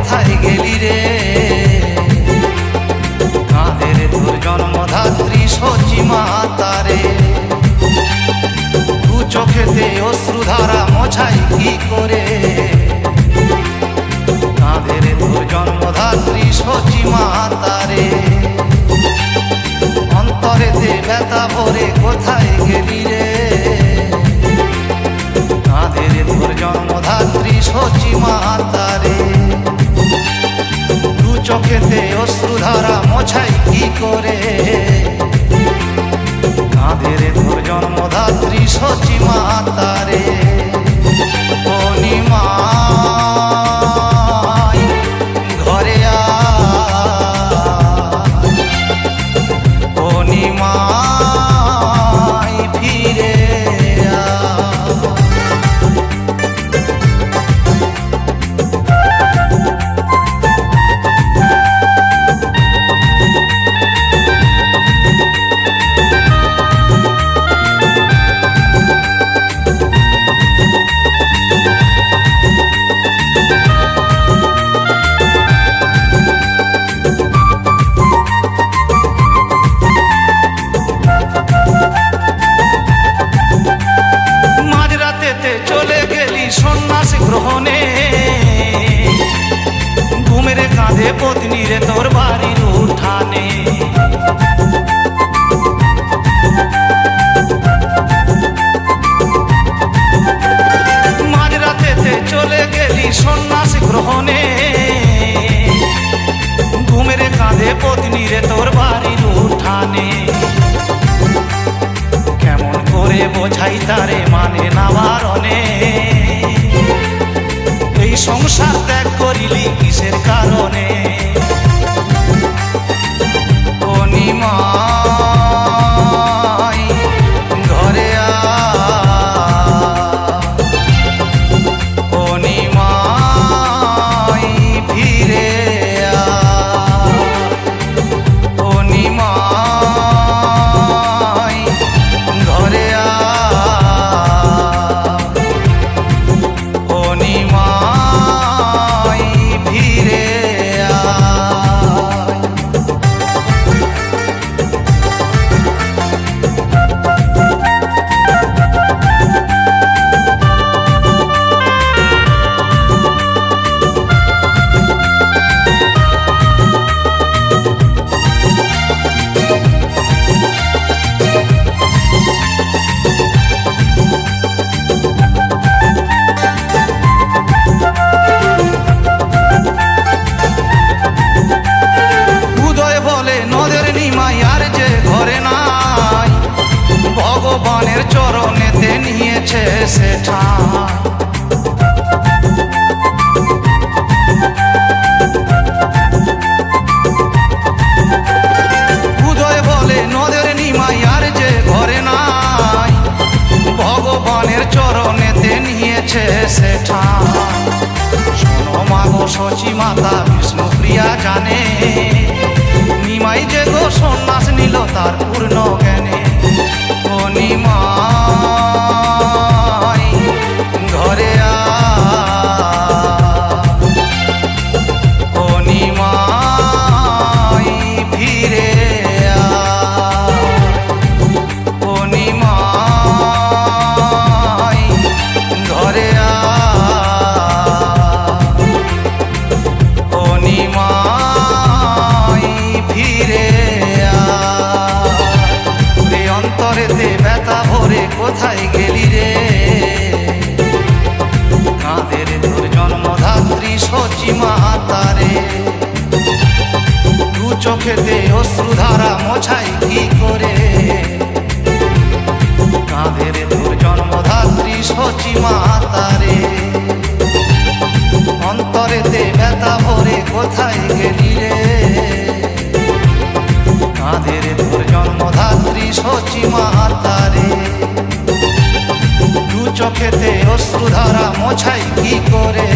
কোথায় গেলি রে। কাঁধের তোর জন্মধাত্রী সচি মাতারে, দু চোখেতে অশ্রুধারা মোছাই কি করে। কাঁধের তোর জন্মধাত্রী সচি মাতারে, অন্তরেতে ব্যথা ভরে কোথায় গেলি রে। কাঁধের তোর জন্মধাত্রী সচি মাতারে, দু চোখেতে অশ্রুধারা মোছাই কি করে। কাঁধের তোর জন্মধাত্রী সচি মাতারে। ও নিমাই ঘরে আয়, ও নিমাই ফিরে সন্ন্যাস গ্রহণে। ঘুমের কাঁধে পত্নী রে তোর বাড়ির উঠানে। মাঝরাতেতে চলে গেলি সন্ন্যাস গ্রহণে। ঘুমের কাঁধে পত্নী রে তোর বাড়ির উঠানে। কেমন করে বোঝাই তারে মানে না বারণে। এই সংসার ত্যাগ করিলি কিসের কারণে। ও নিমাই ঘরে আয়, ও নিমাই ফিরে আয়, ও নিমাই ঘরে আয়, ও নিমাই ফিরে আয়। ভগবানের চরণেতে নিয়েছে সে ঠাঁই। উদয় বলে নদের নিমাই আর যে ঘরে নাই। ভগবানের চরণেতে নিয়েছে সে ঠাঁই। শোনো মাগো সচি মাতা বিষ্ণুপ্রিয়া জানে। নিমাই যে গো সন্ন্যাস নিল তার পূর্ণ জ্ঞানে। ও নিমাই ঘরে আয়, ও নিমাই ফিরে আয়, ও নিমাই ঘরে আয়, ও নিমাই ফিরে আয়। অন্তরেতে ব্যথা ভরে কোথায় গেলি রে। কাঁধের তোর জন্মধাত্রী সচি মাতারে, দু চোখেতে অশ্রুধারা মোছাই কি করে। কাঁধের তোর জন্মধাত্রী সচি মাতারে, অন্তরেতে ব্যথা ভরে কোথায় গেলি রে। কাঁধের তোর জন্মধাত্রী সচি মাতারে, দু চোখেতে অশ্রুধারা মোছাই কি করে।